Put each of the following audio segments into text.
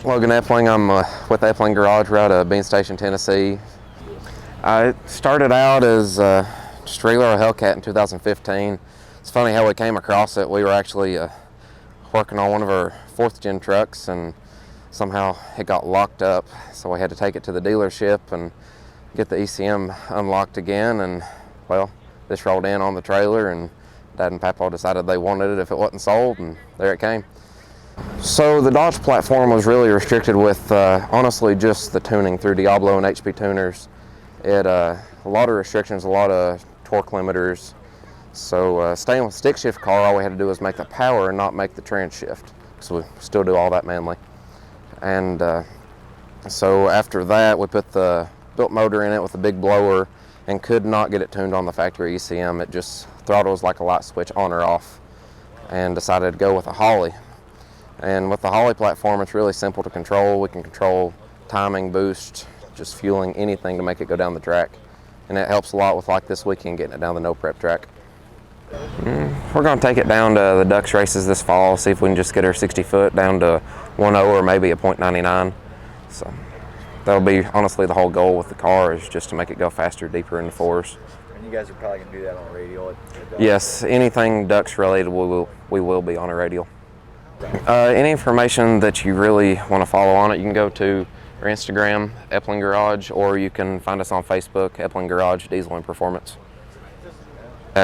Logan Epling. I'm with Epling Garage. We're out of Bean Station, Tennessee. I started out as just a regular Hellcat in 2015. It's funny how we came across it. We were actually working on one of our 4th gen trucks, and somehow it got locked up, so we had to take it to the dealership and get the ECM unlocked again. And well, this rolled in on the trailer, and Dad and Papa decided they wanted it if it wasn't sold, and there it came. So the Dodge platform was really restricted with honestly just the tuning through Diablo and HP tuners. It a lot of restrictions, a lot of torque limiters. So staying with stick shift car, all we had to do was make the power and not make the trans shift. So we still do all that manually. And so after that, we put the built motor in it with a big blower and could not get it tuned on the factory ECM. It just throttles like a light switch on or off, and decided to go with a Holly. And with the Holly platform, it's really simple to control. We can control timing, boost, just fueling, anything to make it go down the track. And it helps a lot with, like this weekend, getting it down the no prep track. We're going to take it down to the Ducks races this fall, see if we can just get our 60 foot down to 1.0 or maybe a .99. So that'll be honestly the whole goal with the car, is just to make it go faster, deeper in the fours. And you guys are probably going to do that on a radial? Yes, anything Ducks related we will be on a radial. Any information that you really want to follow on it, you can go to our Instagram, Epling Garage, or you can find us on Facebook, Epling Garage Diesel and Performance.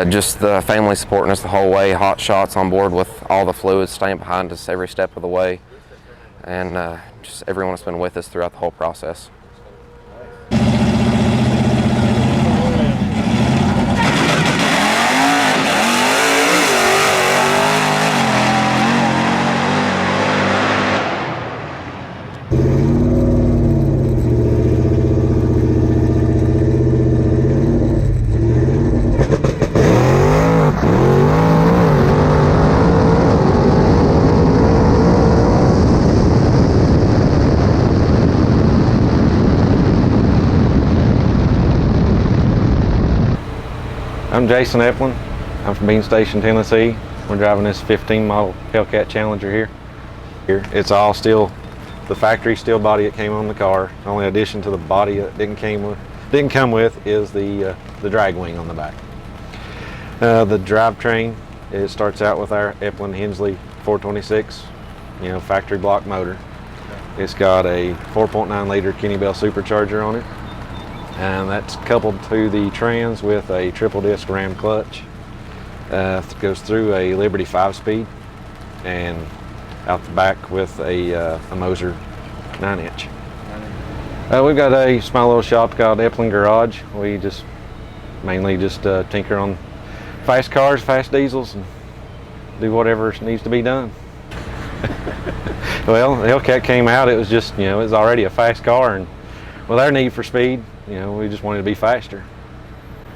Just the family supporting us the whole way, hot shots on board with all the fluids, staying behind us every step of the way, and just everyone that's been with us throughout the whole process. I'm Jason Epling. I'm from Bean Station, Tennessee. We're driving this 15 model Hellcat Challenger here. It's all still the factory steel body that came on the car. The only addition to the body that didn't come with is the drag wing on the back. The drivetrain, it starts out with our Epling Hensley 426, factory block motor. It's got a 4.9 liter Kenny Bell supercharger on it, and that's coupled to the trans with a triple disc ram clutch. It goes through a Liberty 5-speed and out the back with a Moser 9-inch. We've got a small little shop called Epling Garage. We mainly tinker on fast cars, fast diesels, and do whatever needs to be done. Well, the Hellcat came out, it was just, it was already a fast car, and with our need for speed, we just wanted to be faster.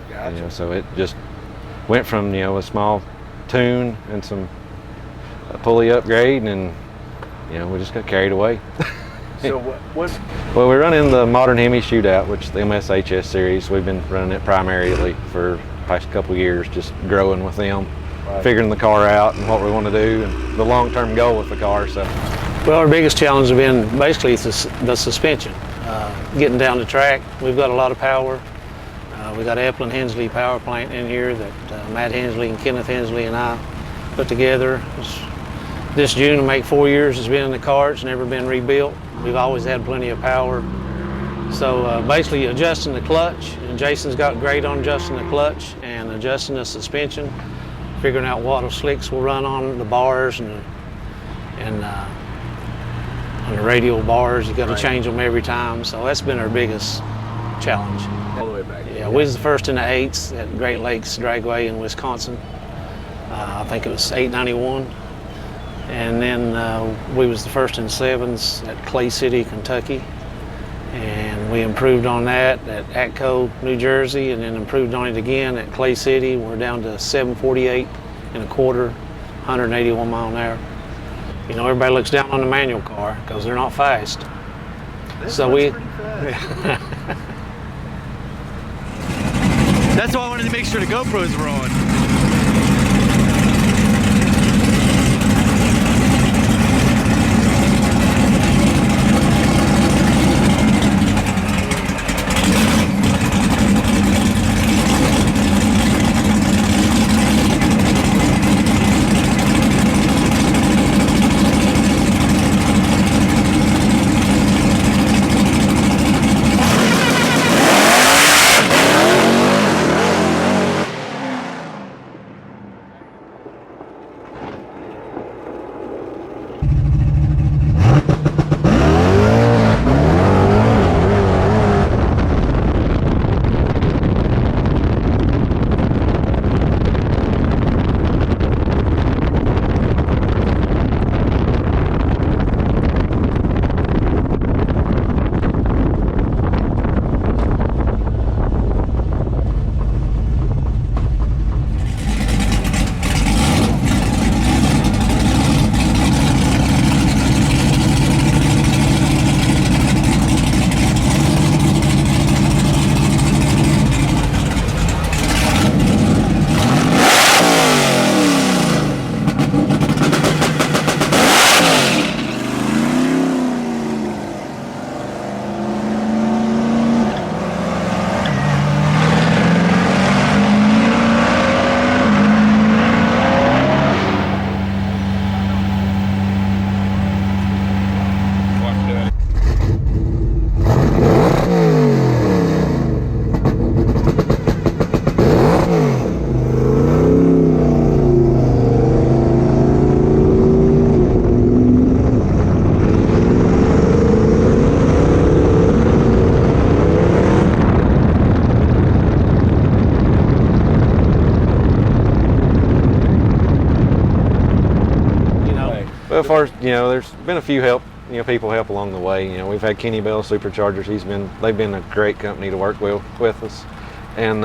Gotcha. So it just went from, a small tune and some pulley upgrade, and, we just got carried away. So Well, we're running the Modern Hemi Shootout, which is the MSHS series. We've been running it primarily for the past couple of years, just growing with them, right, figuring the car out and what we want to do and the long-term goal with the car. So, well, our biggest challenge has been basically the suspension. Getting down the track, we've got a lot of power. We got Epling Hensley power plant in here that Matt Hensley and Kenneth Hensley and I put together. This June will make 4 years it's been in the car. It's never been rebuilt. We've always had plenty of power. So basically adjusting the clutch, and Jason's got great on adjusting the clutch and adjusting the suspension, figuring out what slicks will run on the bars and on the radial bars. You got to change them every time. So that's been our biggest challenge. all the way back. Yeah, we was the first in the 8s at Great Lakes Dragway in Wisconsin. I think it was 891. And then we was the first in 7s at Clay City, Kentucky. And we improved on that at Atco, New Jersey, and then improved on it again at Clay City. We're down to 748 and a quarter, 181 mile an hour. Everybody looks down on the manual car because they're not fast. So we. That's why I wanted to make sure the GoPros were on. far as, there's been a few people help along the way. We've had Kenny Bell Superchargers. They've been a great company to work with us. And,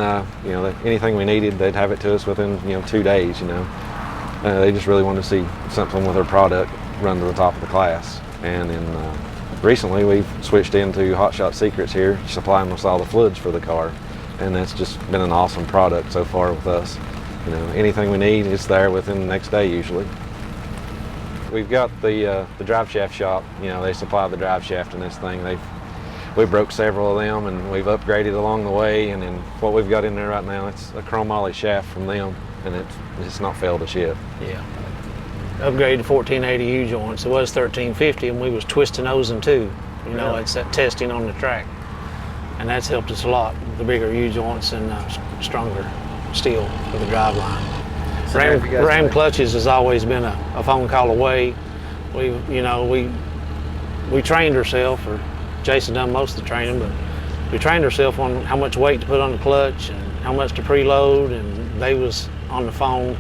anything we needed, they'd have it to us within, 2 days, They just really wanted to see something with their product run to the top of the class. And then recently we've switched into Hot Shot Secrets here, supplying us all the fluids for the car. And that's just been an awesome product so far with us. Anything we need, it's there within the next day usually. We've got the drive shaft shop. They supply the drive shaft in this thing. We broke several of them and we've upgraded along the way. And then what we've got in there right now, it's a chromoly shaft from them, and it's not failed us yet. Yeah. Upgraded to 1480 U-joints. It was 1350, and we was twisting those in two. It's that testing on the track. And that's helped us a lot, the bigger U-joints and stronger steel for the drive line. Ram clutches has always been a phone call away. We trained ourselves, or Jason done most of the training, but we trained ourselves on how much weight to put on the clutch and how much to preload, and they was on the phone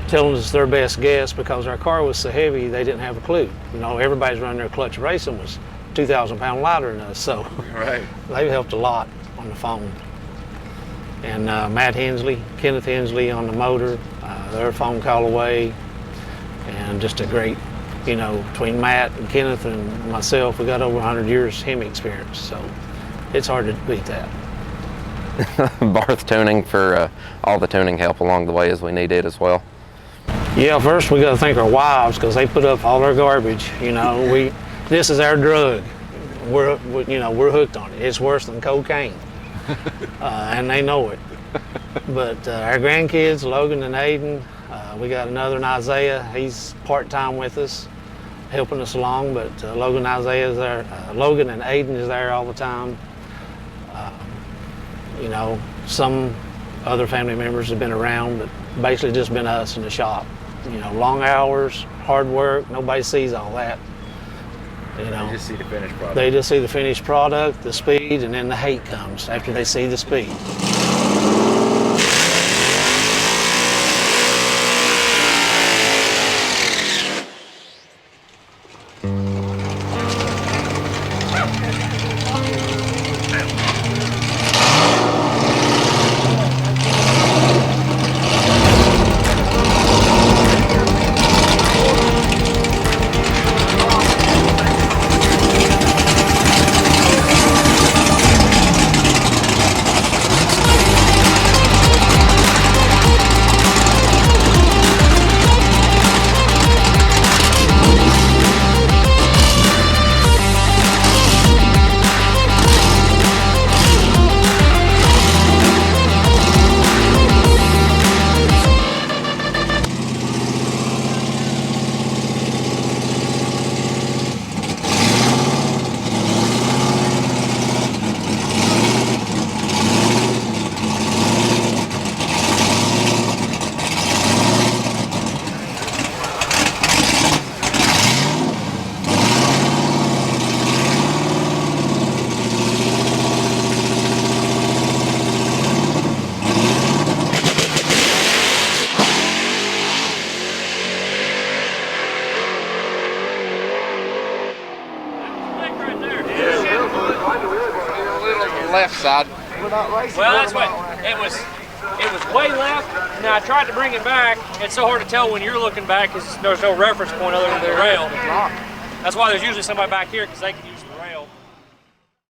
telling us their best guess because our car was so heavy they didn't have a clue. Everybody's running their clutch racing was 2,000 pound lighter than us, so Right. they've helped a lot on the phone. And Matt Hensley, Kenneth Hensley on the motor, they're a phone call away, and just a great, between Matt and Kenneth and myself, we got over 100 years Hemi experience, so it's hard to beat that. Barth Tuning for all the tuning help along the way as we need it as well. Yeah, first we got to thank our wives because they put up all our garbage. This is our drug. We're hooked on it. It's worse than cocaine, and they know it. But our grandkids, Logan and Aiden, we got another in Isaiah. He's part-time with us, helping us along. But Logan and Isaiah is there. Logan and Aiden is there all the time. Some other family members have been around, but basically just been us in the shop. Long hours, hard work. Nobody sees all that. They just see the finished product. They just see the finished product, the speed, and then the hate comes after they see the speed. Left side. Well, that's what it was. It was way left. Now I tried to bring it back. It's so hard to tell when you're looking back because there's no reference point other than the rail. That's why there's usually somebody back here because they can use the rail.